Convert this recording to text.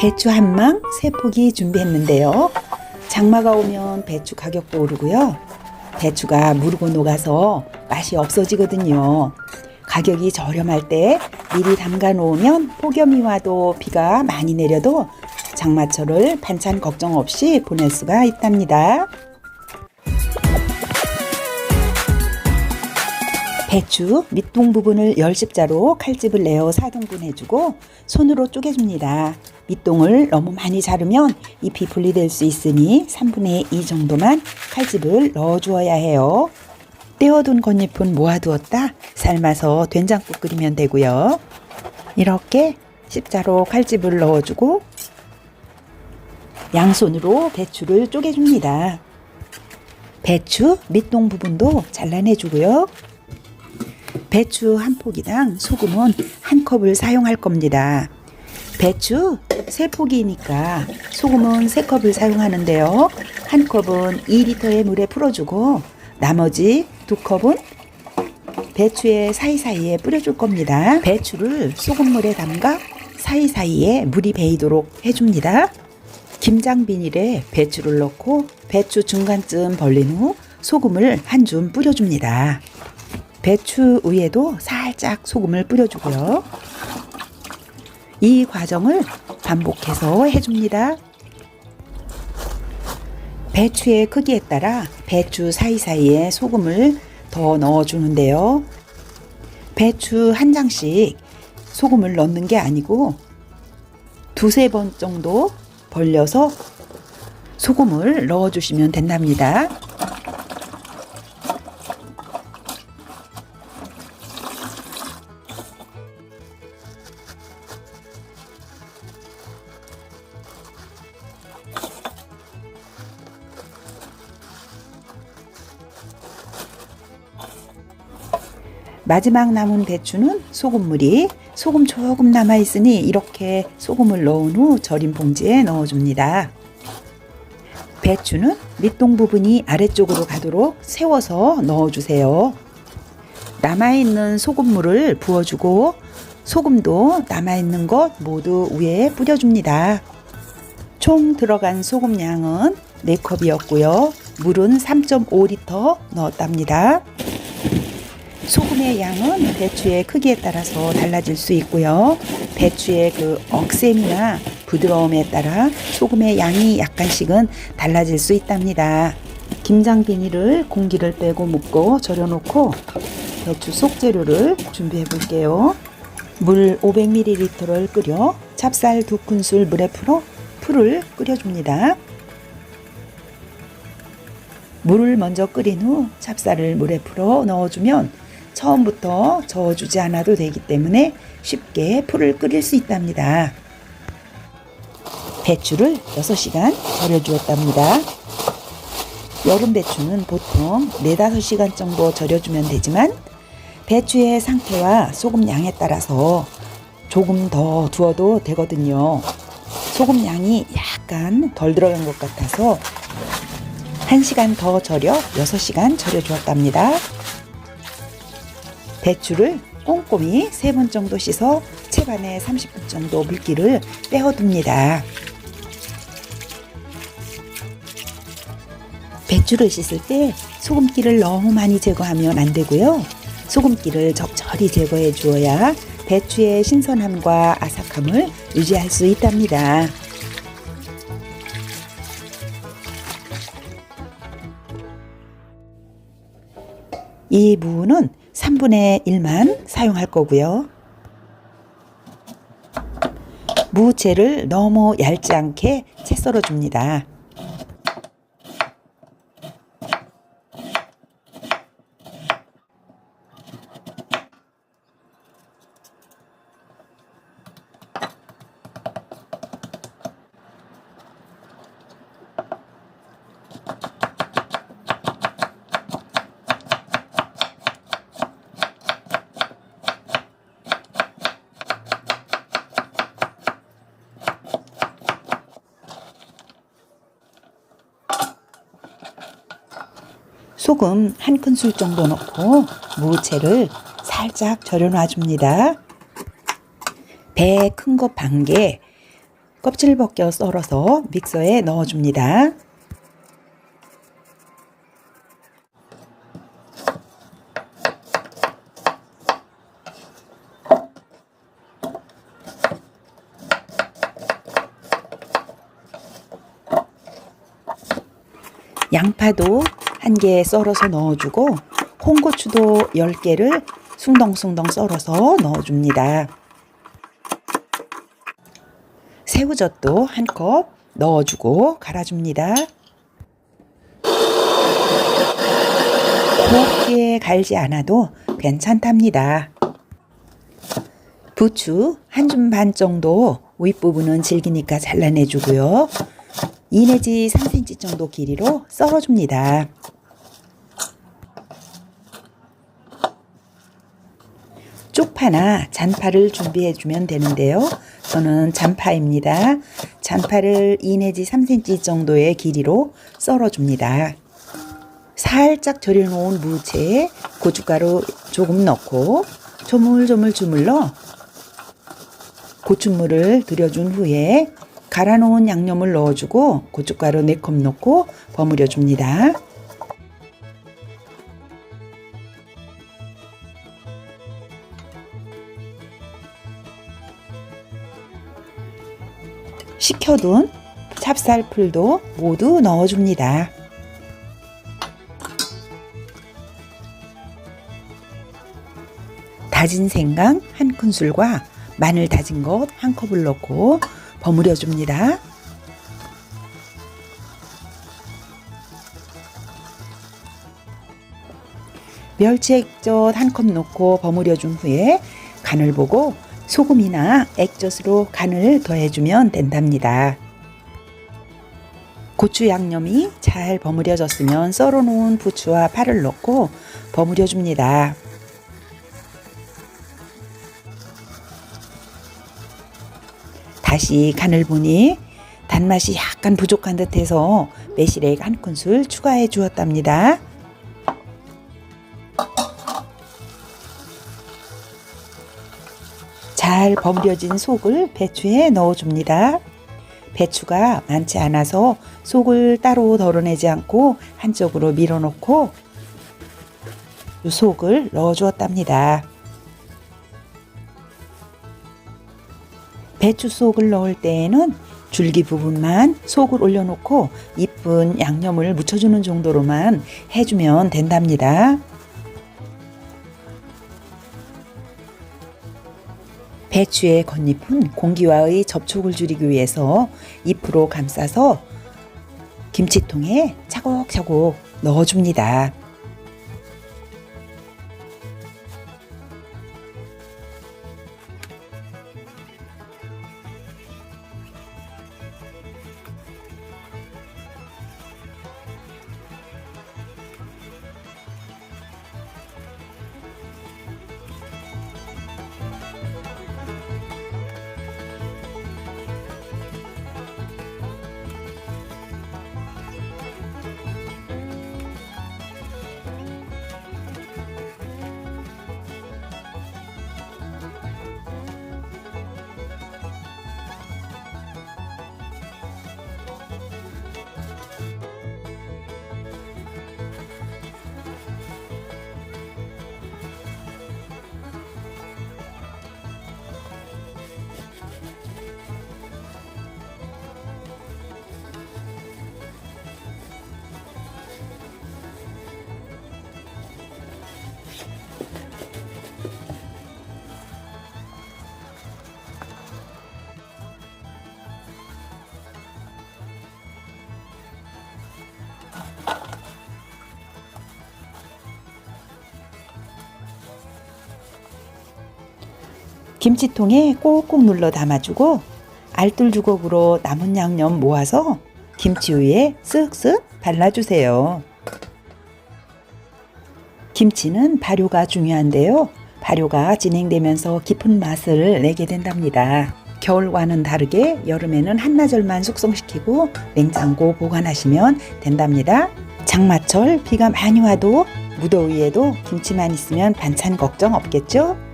배추 한 망 3포기 준비했는데요. 장마가 오면 배추 가격도 오르고요. 배추가 무르고 녹아서 맛이 없어지거든요. 가격이 저렴할 때 미리 담가 놓으면 폭염이 와도 비가 많이 내려도 장마철을 반찬 걱정 없이 보낼 수가 있답니다. 배추 밑동 부분을 10십자로 칼집을 내어 4등분 해주고 손으로 쪼개줍니다. 밑동을 너무 많이 자르면 잎이 분리될 수 있으니 3분의 2 정도만 칼집을 넣어주어야 해요. 떼어둔 겉잎은 모아두었다 삶아서 된장국 끓이면 되고요. 이렇게 십자로 칼집을 넣어주고 양손으로 배추를 쪼개줍니다. 배추 밑동 부분도 잘라내주고요. 배추 한 포기당 소금은 한 컵을 사용할 겁니다. 배추 3포기니까 소금은 3컵을 사용하는데요. 한 컵은 2리터의 물에 풀어주고 나머지 2컵은 배추의 사이사이에 뿌려줄 겁니다. 배추를 소금물에 담가 사이사이에 물이 배이도록 해줍니다. 김장 비닐에 배추를 넣고 배추 중간쯤 벌린 후 소금을 한 줌 뿌려줍니다. 배추 위에도 살짝 소금을 뿌려주고요. 이 과정을 반복해서 해줍니다. 배추의 크기에 따라 배추 사이사이에 소금을 더 넣어주는데요. 배추 한 장씩 소금을 넣는 게 아니고 2~3번 정도 벌려서 소금을 넣어주시면 된답니다. 마지막 남은 배추는 소금 조금 남아있으니 이렇게 소금을 넣은 후 절인 봉지에 넣어줍니다. 배추는 밑동 부분이 아래쪽으로 가도록 세워서 넣어주세요. 남아있는 소금물을 부어주고 소금도 남아있는 것 모두 위에 뿌려줍니다. 총 들어간 소금 양은 4컵이었고요. 물은 3.5리터 넣었답니다. 소금의 양은 배추의 크기에 따라서 달라질 수 있고요. 배추의 그 억셈이나 부드러움에 따라 소금의 양이 약간씩은 달라질 수 있답니다. 김장 비닐을 공기를 빼고 묶고 절여놓고 배추 속 재료를 준비해 볼게요. 물 500ml를 끓여 찹쌀 2큰술 물에 풀어 풀을 끓여줍니다. 물을 먼저 끓인 후 찹쌀을 물에 풀어 넣어주면 처음부터 저어주지 않아도 되기 때문에 쉽게 풀을 끓일 수 있답니다. 배추를 6시간 절여주었답니다. 여름 배추는 보통 4~5시간 정도 절여주면 되지만 배추의 상태와 소금 양에 따라서 조금 더 두어도 되거든요. 소금 양이 약간 덜 들어간 것 같아서 1시간 더 절여 6시간 절여주었답니다. 배추를 꼼꼼히 3번 정도 씻어 채반에 30분 정도 물기를 빼어둡니다. 배추를 씻을 때 소금기를 너무 많이 제거하면 안 되고요. 소금기를 적절히 제거해 주어야 배추의 신선함과 아삭함을 유지할 수 있답니다. 이 무는 3분의 1만 사용할 거고요. 무채를 너무 얇지 않게 채 썰어줍니다. 소금 1큰술 정도 넣고 무채를 살짝 절여 놔줍니다. 배 큰 거 1개, 껍질 벗겨 썰어서 믹서에 넣어줍니다. 양파도 1개 썰어서 넣어주고 홍고추도 10개를 숭덩숭덩 썰어서 넣어줍니다. 새우젓도 1컵 넣어주고 갈아줍니다. 곱게 갈지 않아도 괜찮답니다. 부추 1줌 반 정도 윗부분은 질기니까 잘라내주고요. 2 내지 3cm 정도 길이로 썰어줍니다. 쪽파나 잔파를 준비해주면 되는데요. 저는 잔파입니다. 잔파를 2 내지 3cm 정도의 길이로 썰어줍니다. 살짝 절여놓은 무채에 고춧가루 조금 넣고 조물조물 주물러 고춧물을 들여준 후에 갈아놓은 양념을 넣어주고 고춧가루 4컵 넣고 버무려줍니다. 식혀둔 찹쌀풀도 모두 넣어줍니다. 다진 생강 1큰술과 마늘 다진 것 1컵을 넣고 버무려줍니다. 멸치 액젓 1컵 넣고 버무려준 후에 간을 보고 소금이나 액젓으로 간을 더해주면 된답니다. 고추 양념이 잘 버무려졌으면 썰어놓은 부추와 파를 넣고 버무려줍니다. 다시 간을 보니 단맛이 약간 부족한 듯해서 매실액 1큰술 추가해 주었답니다. 잘 버무려진 속을 배추에 넣어줍니다. 배추가 많지 않아서 속을 따로 덜어내지 않고 한쪽으로 밀어놓고 속을 넣어주었답니다. 배추 속을 넣을 때에는 줄기 부분만 속을 올려놓고 이쁜 양념을 묻혀주는 정도로만 해주면 된답니다. 배추의 겉잎은 공기와의 접촉을 줄이기 위해서 잎으로 감싸서 김치통에 차곡차곡 넣어줍니다. 김치통에 꼭꼭 눌러 담아주고 알뜰 주걱으로 남은 양념 모아서 김치 위에 쓱쓱 발라주세요. 김치는 발효가 중요한데요. 발효가 진행되면서 깊은 맛을 내게 된답니다. 겨울과는 다르게 여름에는 한나절만 숙성시키고 냉장고 보관하시면 된답니다. 장마철 비가 많이 와도 무더위에도 김치만 있으면 반찬 걱정 없겠죠?